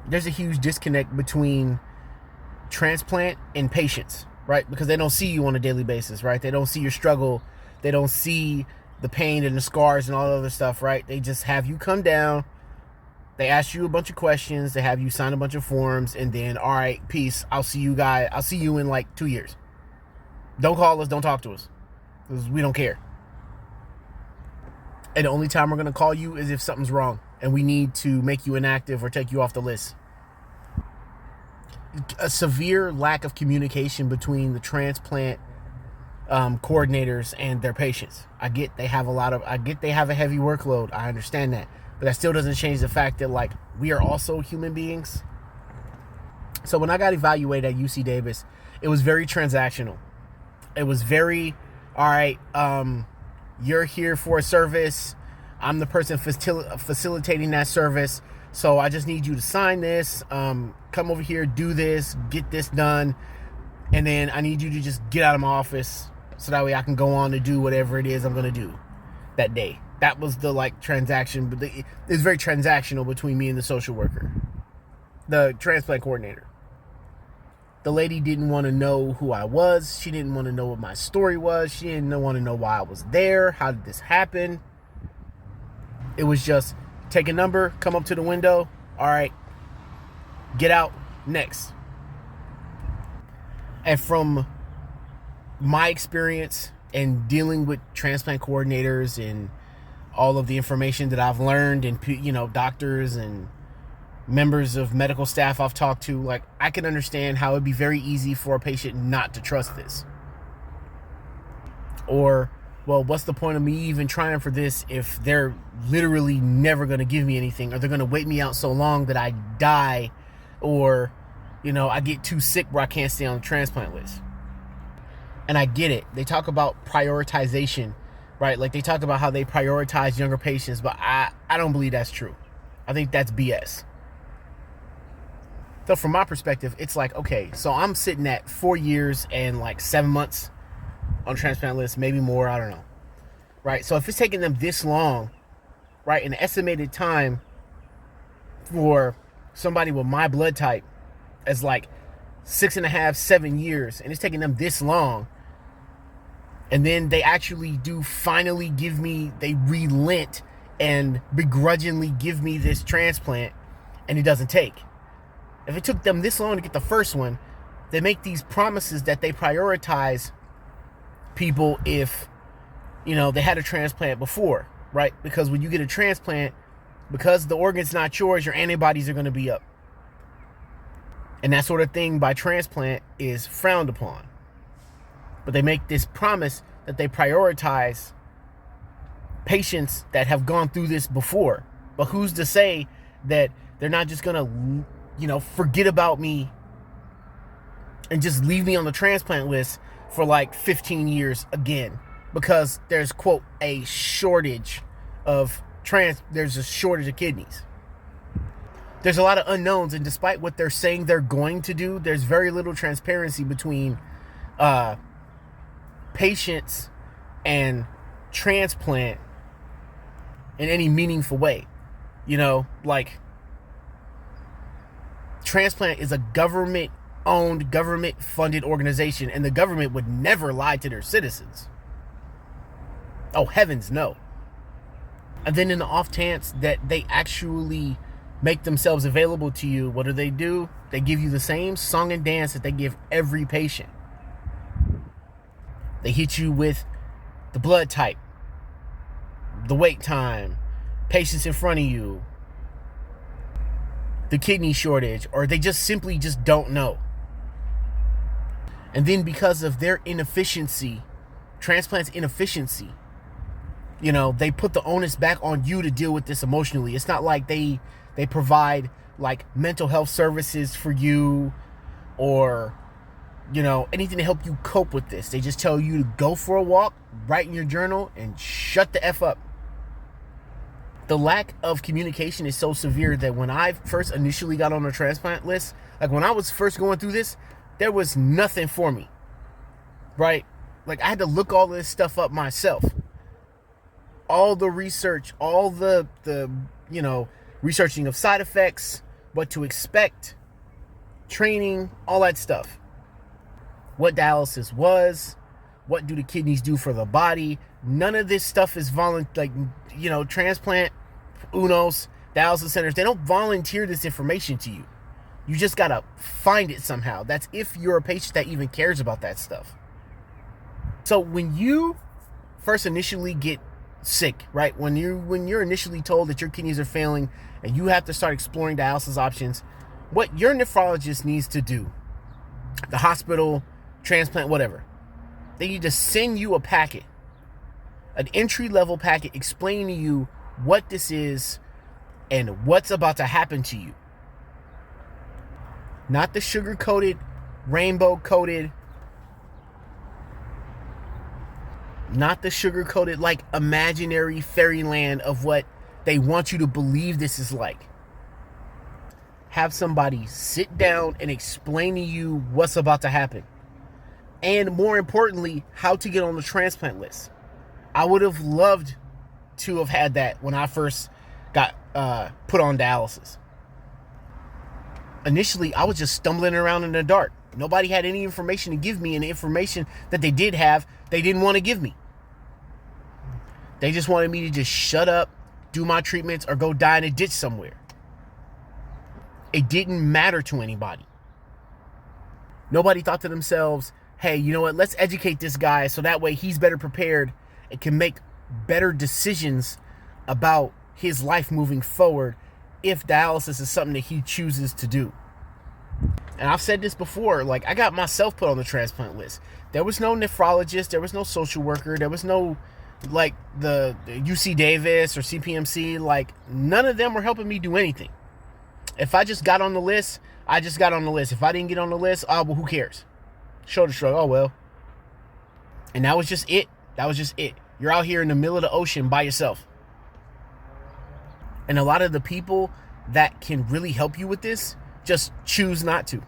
there's a huge disconnect between transplant and patients, right? Because they don't see you on a daily basis, right? They don't see your struggle. They don't see the pain and the scars and all the other stuff, right? They just have you come down. They ask you a bunch of questions. They have you sign a bunch of forms, and then, all right, peace. I'll see you guys. I'll see you in like 2 years. Don't call us. Don't talk to us, because we don't care. And the only time we're going to call you is if something's wrong and we need to make you inactive or take you off the list. A severe lack of communication between the transplant coordinators and their patients. I get they have a heavy workload. I understand that. But that still doesn't change the fact that, like, we are also human beings. So when I got evaluated at UC Davis, it was very transactional. It was very, all right, you're here for a service. I'm the person facilitating that service. So I just need you to sign this, come over here, do this, get this done. And then I need you to just get out of my office so that way I can go on to do whatever it is I'm going to do that day. That was the, like, transaction. But it's very transactional between me and the social worker, the transplant coordinator. The lady didn't want to know who I was. She didn't want to know what my story was. She didn't want to know why I was there. How did this happen? It was just take a number, come up to the window. All right, get out, next. And from my experience and dealing with transplant coordinators and all of the information that I've learned, and, you know, doctors and members of medical staff I've talked to, like, I can understand how it'd be very easy for a patient not to trust this. Or, well, what's the point of me even trying for this if they're literally never going to give me anything, or they're going to wait me out so long that I die, or, you know, I get too sick where I can't stay on the transplant list. And I get it. They talk about prioritization, right? Like, they talk about how they prioritize younger patients, but I don't believe that's true. I think that's BS. So from my perspective, it's like, okay, so I'm sitting at 4 years and like 7 months on transplant list, maybe more, I don't know. Right? So if it's taking them this long, right, an estimated time for somebody with my blood type is like 6.5, 7 years, and it's taking them this long, and then they actually do finally give me, they relent and begrudgingly give me this transplant, and it doesn't take. If it took them this long to get the first one, they make these promises that they prioritize people if, you know, they had a transplant before, right? Because when you get a transplant, because the organ's not yours, your antibodies are going to be up. And that sort of thing by transplant is frowned upon. But they make this promise that they prioritize patients that have gone through this before. But who's to say that they're not just going to, you know, forget about me and just leave me on the transplant list for like 15 years again, because there's, quote, a shortage of there's a shortage of kidneys. There's a lot of unknowns, and despite what they're saying they're going to do, there's very little transparency between patients and transplant in any meaningful way. You know, like, transplant is a government-owned, government-funded organization, and the government would never lie to their citizens. Oh, heavens, no. And then in the off chance that they actually make themselves available to you, what do? They give you the same song and dance that they give every patient. They hit you with the blood type, the wait time, patients in front of you, the kidney shortage, or they just simply just don't know. And then because of their inefficiency, transplant's inefficiency, you know, they put the onus back on you to deal with this emotionally. It's not like they provide like mental health services for you, or, you know, anything to help you cope with this. They just tell you to go for a walk, write in your journal, and shut the F up. The lack of communication is so severe that when I first initially got on the transplant list, like when I was first going through this, there was nothing for me, right? Like, I had to look all this stuff up myself. All the research, all the you know, researching of side effects, what to expect, training, all that stuff. What dialysis was, what do the kidneys do for the body. None of this stuff is transplant, UNOS, dialysis centers, they don't volunteer this information to you. You just gotta find it somehow. That's if you're a patient that even cares about that stuff. So when you first initially get sick, right? When you're initially told that your kidneys are failing and you have to start exploring dialysis options, what your nephrologist needs to do, the hospital, transplant, whatever, they need to send you a packet, an entry-level packet explaining to you what this is and what's about to happen to you. Not the sugar-coated, rainbow-coated, not the sugar-coated, like, imaginary fairyland of what they want you to believe this is like. Have somebody sit down and explain to you what's about to happen. And more importantly, how to get on the transplant list. I would have loved to have had that when I first got put on dialysis. Initially, I was just stumbling around in the dark. Nobody had any information to give me, and the information that they did have, they didn't want to give me. They just wanted me to just shut up, do my treatments, or go die in a ditch somewhere. It didn't matter to anybody. Nobody thought to themselves, hey, you know what, let's educate this guy so that way he's better prepared and can make better decisions about his life moving forward if dialysis is something that he chooses to do. And I've said this before, like, I got myself put on the transplant list. There was no nephrologist, there was no social worker, there was no, like, the UC Davis or CPMC, like, none of them were helping me do anything. If I just got on the list, I just got on the list. If I didn't get on the list, well, who cares? Shoulder shrug, oh well. And that was just it. That was just it. You're out here in the middle of the ocean by yourself. And a lot of the people that can really help you with this just choose not to.